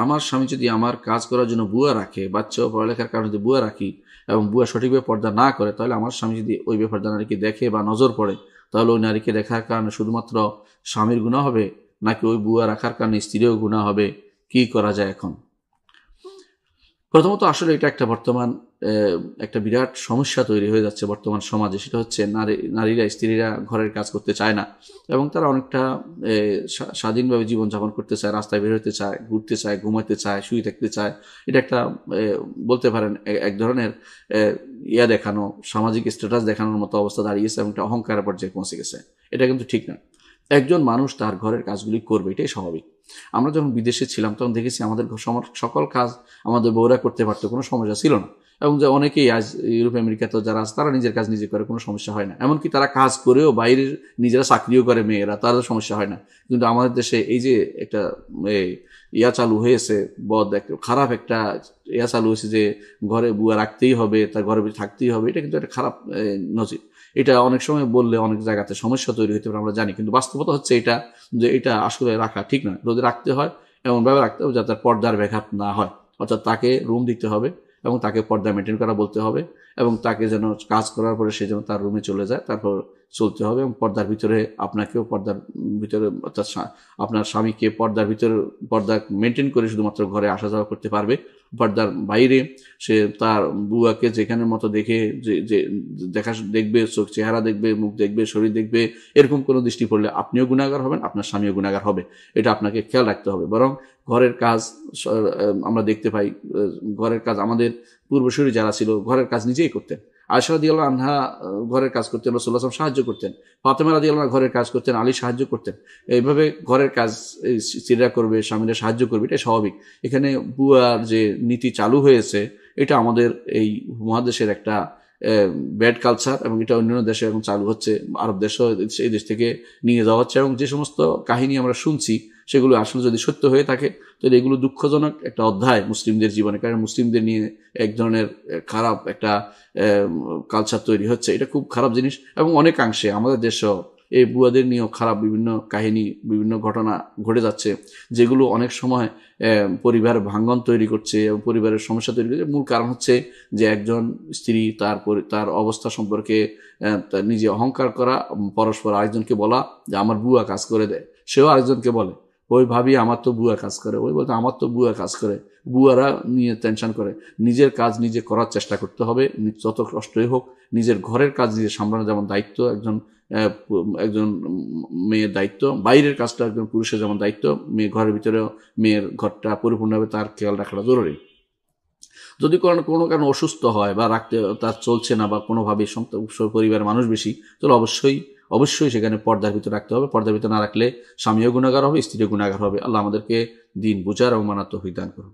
আমার স্বামী যদি আমার কাজ করার জন্য বুয়া রাখে, বাচ্চা পড়ালেখার কারণে যদি বুয়া রাখি এবং বুয়া সঠিকভাবে পর্দা না করে, তাহলে আমার স্বামী যদি ওই বেপর্দা নারীকে দেখে বা নজর পড়ে, তাহলে ওই নারীকে দেখার কারণে শুধুমাত্র স্বামীর গুনাহ হবে নাকি ওই বুয়া রাখার কারণে স্ত্রীরও গুনাহ হবে? কি করা যায় এখন? প্রথমত আসলে এটা একটা বর্তমান একটা বিরাট সমস্যা তৈরি হয়ে যাচ্ছে বর্তমান সমাজে। সেটা হচ্ছে নারীরা, স্ত্রীরা ঘরের কাজ করতে চায় না এবং তারা অনেকটা স্বাধীনভাবে জীবনযাপন করতে চায়, রাস্তায় বের হতে চায়, ঘুরতে চায়, ঘুমাতে চায়, শুয়ে থাকতে চায়। এটা একটা বলতে পারেন এক ধরনের ইয়া দেখানো, সামাজিক স্ট্যাটাস দেখানোর মতো অবস্থা দাঁড়িয়েছে এবং একটা অহংকারের পর্যায়ে পৌঁছে গেছে। এটা কিন্তু ঠিক না। একজন মানুষ তার ঘরের কাজগুলি করবে, এটাই স্বাভাবিক। আমরা যখন বিদেশে ছিলাম তখন দেখেছি আমাদের সকল কাজ আমাদের বউরা করতে পারতো, কোনো সমস্যা ছিল না। এবং যে অনেকেই আজ ইউরোপ আমেরিকাতে যারা আছে তারা নিজের কাজ নিজে করে, কোনো সমস্যা হয় না। এমনকি তারা কাজ করেও বাইরের নিজেরা চাকরিও করে মেয়েরা, তাদের সমস্যা হয় না। কিন্তু আমাদের দেশে এই যে একটা ইয়া চালু হয়েছে, খারাপ একটা ইয়া চালু হয়েছে যে ঘরে বুয়া রাখতেই হবে, তার ঘরে থাকতেই হবে, এটা কিন্তু একটা খারাপ নজির। এটা অনেক সময় বললে অনেক জায়গাতে সমস্যা তৈরি হতে পারে, আমরা জানি। কিন্তু বাস্তবতা হচ্ছে এটা, যে এটা আসলে রাখা ঠিক নয়। যদি রাখতে হয় এমনভাবে রাখতে হবে যাতে পর্দার ব্যাঘাত না হয়। অর্থাৎ তাকে রুম দিতে হবে এবং তাকে পর্দা মেনটেন করা বলতে হবে এবং তাকে যেন কাজ করার পরে সে যেন তার রুমে চলে যায়, তারপর চলতে হবে। এবং পর্দার ভিতরে আপনাকেও পর্দার ভিতরে, অর্থাৎ আপনার স্বামীকে পর্দার ভিতরে পর্দা মেনটেন করে শুধুমাত্র ঘরে আসা যাওয়া করতে পারবে। পর্দার বাইরে সে তার বুয়াকে যেখানের মতো দেখে যে দেখবে, চোখ চেহারা দেখবে, মুখ দেখবে, শরীর দেখবে, এরকম কোনো দৃষ্টি পড়লে আপনিও গুনাহগার হবেন, আপনার স্বামীও গুনাহগার হবে। এটা আপনাকে খেয়াল রাখতে হবে। বরং ঘরের কাজ আমরা দেখতে পাই, ঘরের কাজ আমাদের পূর্বসূরি যারা ছিল ঘরের কাজ নিজেই করতেন। আয়েশা রাদিয়াল্লাহু আনহা ঘরের কাজ করতেন, রাসূলুল্লাহ সাল্লাল্লাহু আলাইহি ওয়াসাল্লাম সাহায্য করতেন। ফাতেমা রাদিয়াল্লাহু আনহা ঘরের কাজ করতেন, আলী সাহায্য করতেন। এইভাবে ঘরের কাজ স্ত্রীরা করবে, স্বামীরা সাহায্য করবে, এটা স্বাভাবিক। এখানে বুয়ার যে নীতি চালু হয়েছে, এটা আমাদের এই মহাদেশের একটা ব্যাড কালচার এবং এটা অন্যান্য দেশে এখন চালু হচ্ছে। আরব দেশও এই দেশ থেকে নিয়ে যাওয়া হচ্ছে এবং যে সমস্ত কাহিনী আমরা শুনছি সেগুলো আসলে যদি সত্য হয়ে থাকে তাহলে এগুলো দুঃখজনক একটা অধ্যায় মুসলিমদের জীবনে। কারণ মুসলিমদের নিয়ে এক ধরনের খারাপ একটা কালচার তৈরি হচ্ছে, এটা খুব খারাপ জিনিস। এবং অনেকাংশে আমাদের দেশেও এই বুয়াদের নিয়েও খারাপ বিভিন্ন কাহিনী, বিভিন্ন ঘটনা ঘটে যাচ্ছে, যেগুলো অনেক সময় পরিবার ভাঙ্গন তৈরি করছে এবং পরিবারের সমস্যা তৈরি করছে। মূল কারণ হচ্ছে যে একজন স্ত্রী তার অবস্থা সম্পর্কে নিজে অহংকার করা, পরস্পর আরেকজনকে বলা যে আমার বুয়া কাজ করে দেয়, সেও আরেকজনকে বলে ওই ভাবি আমার তো বুয়া কাজ করে, ওই বলতে আমার তো বুয়া কাজ করে। বুয়ারা নিয়ে টেনশন করে। নিজের কাজ নিজে করার চেষ্টা করতে হবে, যত কষ্টই হোক। নিজের ঘরের কাজ নিজে সামলানো যেমন দায়িত্ব একজন মেয়ের দায়িত্ব, বাইরের কাজটা একজন পুরুষের যেমন দায়িত্ব, ঘরের ভিতরেও মেয়ের ঘরটা পরিপূর্ণভাবে তার খেয়াল রাখাটা জরুরি। যদি কোনো কারণে অসুস্থ হয় বা রাখতে তার চলছে না বা কোনোভাবে পরিবারের মানুষ বেশি, তাহলে অবশ্যই সেখানে পর্দার ভিতরে রাখতে হবে। পর্দার ভিতরে না রাখলে স্বামীও গুনাহগার হবে, স্ত্রীও গুনাহগার হবে। আল্লাহ আমাদেরকে দিন বুঝার এবং মানার তৌফিক দান করুন।